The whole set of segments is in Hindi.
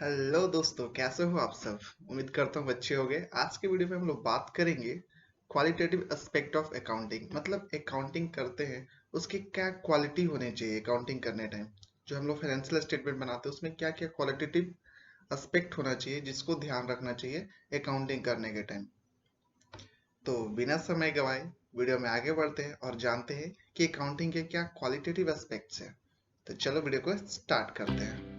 हेलो दोस्तों, कैसे हो आप सब। उम्मीद करता हूँ अच्छे होंगे। आज के वीडियो में हम लोग बात करेंगे क्वालिटेटिव एस्पेक्ट ऑफ अकाउंटिंग। मतलब अकाउंटिंग करते हैं उसकी क्या क्वालिटी होनी चाहिए। अकाउंटिंग करने टाइम जो हम लोग फाइनेंशियल स्टेटमेंट बनाते हैं उसमें क्या क्या क्वालिटेटिव एस्पेक्ट होना चाहिए जिसको ध्यान रखना चाहिए अकाउंटिंग करने के टाइम। तो बिना समय गवाए वीडियो में आगे बढ़ते हैं और जानते हैं कि अकाउंटिंग के क्या क्वालिटेटिव एस्पेक्ट्स हैं। तो चलो वीडियो को स्टार्ट करते हैं।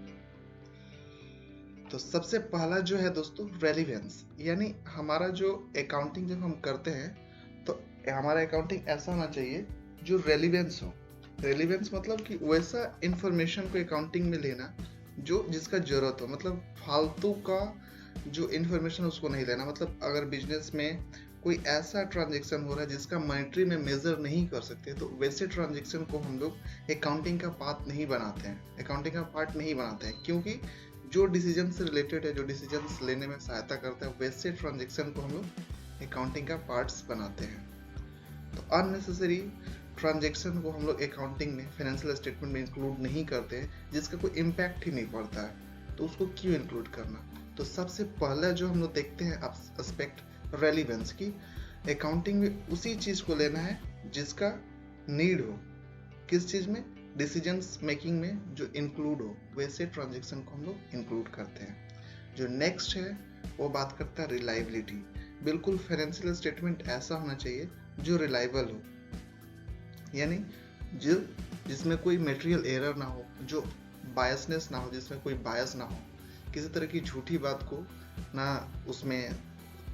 तो सबसे पहला जो है दोस्तों, रेलिवेंस। यानी हमारा जो अकाउंटिंग जब हम करते हैं तो हमारा अकाउंटिंग ऐसा होना चाहिए जो रेलिवेंस हो। रेलिवेंस मतलब कि वैसा इंफॉर्मेशन को अकाउंटिंग में लेना जो जिसका जरूरत हो। मतलब फालतू का जो इंफॉर्मेशन उसको नहीं लेना। मतलब अगर बिजनेस में कोई ऐसा ट्रांजेक्शन हो रहा है जिसका मॉनेटरी में मेजर नहीं कर सकते तो वैसे ट्रांजेक्शन को हम लोग अकाउंटिंग का पार्ट नहीं बनाते हैं। अकाउंटिंग का पार्ट नहीं बनाते हैं क्योंकि जो डिसीजन से रिलेटेड है, जो डिसीजन लेने में सहायता करता है, वैसे ट्रांजेक्शन को हम लोग अकाउंटिंग का पार्ट्स बनाते हैं। तो अननेसेसरी ट्रांजेक्शन को हम लोग अकाउंटिंग में फाइनेंशियल स्टेटमेंट में इंक्लूड नहीं करते हैं जिसका कोई इम्पैक्ट ही नहीं पड़ता है। तो उसको क्यों इंक्लूड करना। तो सबसे पहला जो हम लोग देखते हैं एस्पेक्ट, रेलिवेंस की। अकाउंटिंग में उसी चीज को लेना है जिसका नीड हो। किस चीज में? डिसीजन मेकिंग में जो इंक्लूड हो वैसे ट्रांजेक्शन को हम लोग इंक्लूड करते हैं। जो नेक्स्ट है वो बात करता है रिलायबिलिटी। बिल्कुल फाइनेंशियल स्टेटमेंट ऐसा होना चाहिए जो रिलायबल हो। यानी जो जिसमें कोई मटेरियल एरर ना हो, जो बायसनेस ना हो, जिसमें कोई बायस ना हो, किसी तरह की झूठी बात को ना उसमें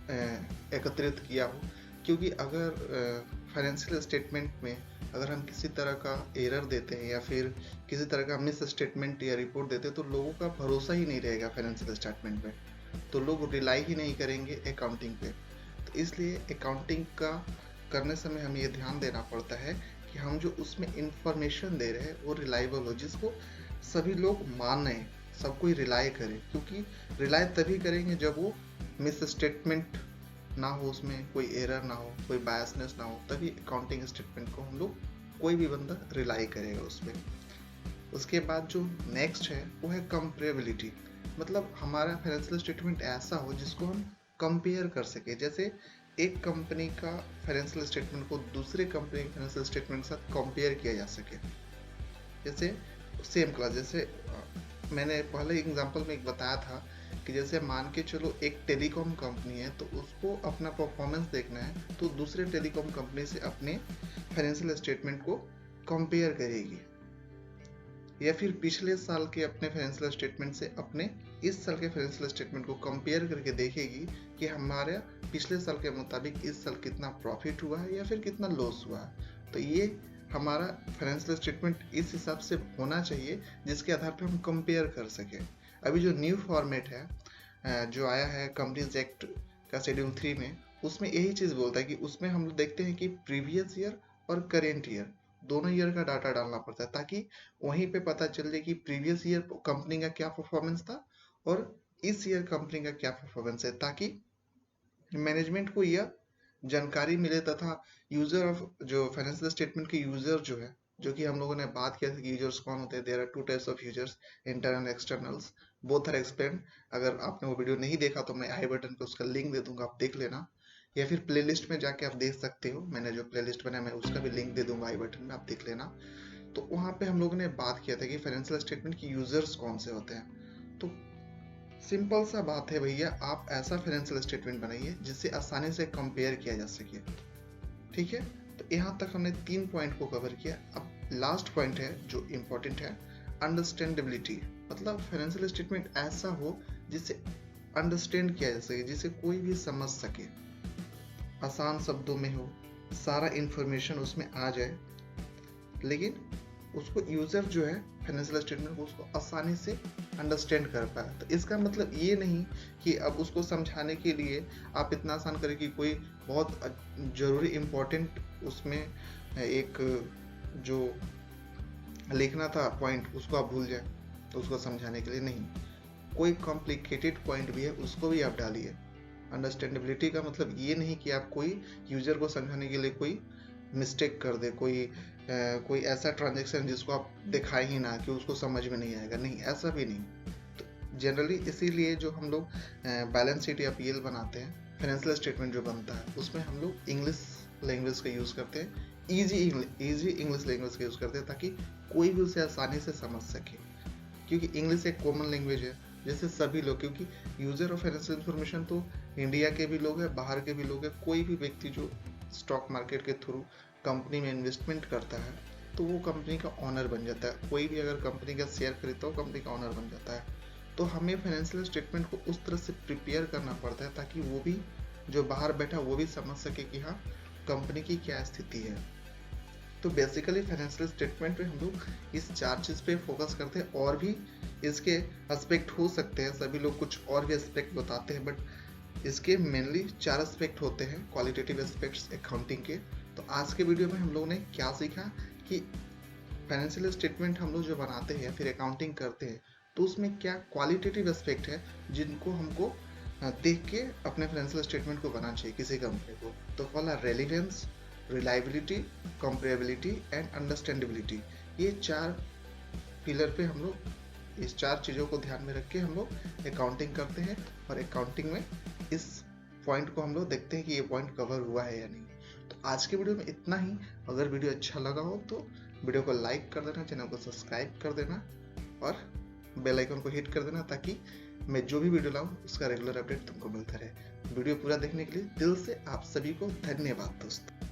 एकत्रित किया हो। क्योंकि अगर फाइनेंशियल स्टेटमेंट में अगर हम किसी तरह का एरर देते हैं या फिर किसी तरह का मिस स्टेटमेंट या रिपोर्ट देते हैं तो लोगों का भरोसा ही नहीं रहेगा फाइनेंशियल स्टेटमेंट पे। तो लोग रिलाई ही नहीं करेंगे अकाउंटिंग पे। तो इसलिए अकाउंटिंग का करने समय हमें ये ध्यान देना पड़ता है कि हम जो उसमें इंफॉर्मेशन दे रहे हैं वो रिलायबल हो, जिसको सभी लोग माने, सब कोई रिलाई करे। क्योंकि रिलाई तभी करेंगे जब वो मिस स्टेटमेंट ना हो, उसमें कोई एरर ना हो, कोई बायसनेस ना हो, तभी अकाउंटिंग स्टेटमेंट को हम लोग कोई भी बंदा रिलाई करेगा उस पर। उसके बाद जो नेक्स्ट है वो है कंपेरेबिलिटी। मतलब हमारा फाइनेंशियल स्टेटमेंट ऐसा हो जिसको हम कंपेयर कर सके। जैसे एक कंपनी का फाइनेंशियल स्टेटमेंट को दूसरे कंपनी के फाइनेंशियल स्टेटमेंट के साथ कंपेयर किया जा सके। जैसे सेम क्लास, जैसे मैंने पहले एग्जांपल में एक बताया था कि जैसे मान के चलो एक टेलीकॉम कंपनी है तो उसको अपना परफॉर्मेंस देखना है तो दूसरे टेलीकॉम कंपनी से अपने फाइनेंशियल स्टेटमेंट को कंपेयर करेगी, या फिर पिछले साल के अपने फाइनेंशियल स्टेटमेंट से अपने इस साल के फाइनेंशियल स्टेटमेंट को कंपेयर करके देखेगी कि हमारा पिछले साल के मुताबिक इस साल कितना प्रॉफिट हुआ है या फिर कितना लॉस हुआ है। तो ये हमारा फाइनेंशियल स्टेटमेंट इस हिसाब से होना चाहिए जिसके आधार पर हम कंपेयर कर सकें। अभी जो न्यू फॉर्मेट है जो आया है कंपनीज एक्ट का शेड्यूल 3 में, उसमें यही चीज़ बोलता है कि उसमें हम देखते हैं कि प्रीवियस ईयर और करेंट ईयर दोनों ईयर का डाटा डालना पड़ता है ताकि वहीं पे पता चल जाए कि प्रीवियस ईयर कंपनी का क्या परफॉर्मेंस था और इस ईयर कंपनी का क्या परफॉर्मेंस है, ताकि मैनेजमेंट को यह जानकारी मिले तथा यूजर ऑफ जो फाइनेंशियल स्टेटमेंट के यूजर जो है, जो कि हम लोगों ने बात किया था कि यूजर्स कौन होते हैं। There are two types of users, internal externals, both are explain. अगर आपने वो वीडियो नहीं देखा तो मैं आई बटन पे उसका लिंक दे दूंगा, आप देख लेना, या फिर प्लेलिस्ट में जाके आप देख सकते हो। मैंने जो प्लेलिस्ट बनाया मैं उसका भी लिंक दे दूंगा आई बटन में, आप देख लेना। तो वहाँ पे हम लोगों ने बात किया था कि फाइनेंशियल स्टेटमेंट के यूजर्स कौन से होते हैं। तो सिंपल सा बात है भैया, आप ऐसा फाइनेंशियल स्टेटमेंट बनाइए जिससे आसानी से कंपेयर किया जा सके। ठीक है, तो यहाँ तक हमने 3 पॉइंट को कवर किया। अब लास्ट पॉइंट है जो इम्पोर्टेंट है, अंडरस्टैंडेबिलिटी। मतलब फाइनेंशियल स्टेटमेंट ऐसा हो जिससे अंडरस्टैंड किया जा सके, जिसे कोई भी समझ सके, आसान शब्दों में हो, सारा इंफॉर्मेशन उसमें आ जाए, लेकिन उसको यूजर जो है फाइनेंशियल स्टेटमेंट को उसको आसानी से अंडरस्टैंड कर पाए। तो इसका मतलब ये नहीं कि अब उसको समझाने के लिए आप इतना आसान करें कि कोई बहुत जरूरी इम्पोर्टेंट उसमें एक जो लिखना था पॉइंट उसको आप भूल जाए तो उसको समझाने के लिए नहीं, कोई कॉम्प्लिकेटेड पॉइंट भी है उसको भी आप डालिए। अंडरस्टैंडेबिलिटी का मतलब ये नहीं कि आप कोई यूजर को समझाने के लिए कोई मिस्टेक कर दे, कोई ऐसा ट्रांजेक्शन जिसको आप दिखाए ही ना कि उसको समझ में नहीं आएगा, नहीं, ऐसा भी नहीं। तो जनरली इसीलिए जो हम लोग बैलेंस शीट या पीएल बनाते हैं, फाइनेंशियल स्टेटमेंट जो बनता है, उसमें हम लोग इंग्लिश लैंग्वेज का यूज़ करते हैं, इजी इंग्लिश लैंग्वेज का यूज़ करते हैं ताकि कोई भी उसे आसानी से समझ सके, क्योंकि इंग्लिश एक कॉमन लैंग्वेज है जैसे सभी लोग, क्योंकि यूजर ऑफ फाइनेंशियल इंफॉर्मेशन तो इंडिया के भी लोग हैं, बाहर के भी लोग हैं। कोई भी व्यक्ति जो स्टॉक मार्केट के थ्रू कंपनी में इन्वेस्टमेंट करता है तो वो कंपनी का ऑनर बन जाता है। कोई भी अगर कंपनी का शेयर खरीदता हो कंपनी का ऑनर बन जाता है। तो हमें फाइनेंशियल स्टेटमेंट को उस तरह से प्रिपेयर करना पड़ता है ताकि वो भी जो बाहर बैठा वो भी समझ सके कि हाँ कंपनी की क्या स्थिति है। तो बेसिकली फाइनेंशियल स्टेटमेंट में हम लोग इस 4 चीज़ पे फोकस करते हैं, और भी इसके एस्पेक्ट हो सकते हैं, सभी लोग कुछ और भी एस्पेक्ट बताते हैं, बट इसके मेनली 4 एस्पेक्ट होते हैं, क्वालिटेटिव एस्पेक्ट्स अकाउंटिंग के। तो आज के वीडियो में हम लोगों ने क्या सीखा कि फाइनेंशियल स्टेटमेंट हम लोग जो बनाते हैं या फिर अकाउंटिंग करते हैं तो उसमें क्या क्वालिटेटिव एस्पेक्ट है जिनको हमको देख के अपने फाइनेंशियल स्टेटमेंट को बनाना चाहिए किसी कंपनी को। तो पहला relevance, reliability, comparability and understandability, ये 4 पिलर पे हम लोग इस 4 चीज़ों को ध्यान में रख के हम लोग अकाउंटिंग करते हैं, और अकाउंटिंग में इस पॉइंट को हम लोग देखते हैं कि ये पॉइंट कवर हुआ है या नहीं। तो आज के वीडियो में इतना ही। अगर वीडियो अच्छा लगा हो तो वीडियो को लाइक कर देना, चैनल को सब्सक्राइब कर देना और बेल आइकन को हिट कर देना ताकि मैं जो भी वीडियो लाऊं उसका रेगुलर अपडेट तुमको मिलता रहे। वीडियो पूरा देखने के लिए दिल से आप सभी को धन्यवाद दोस्तों।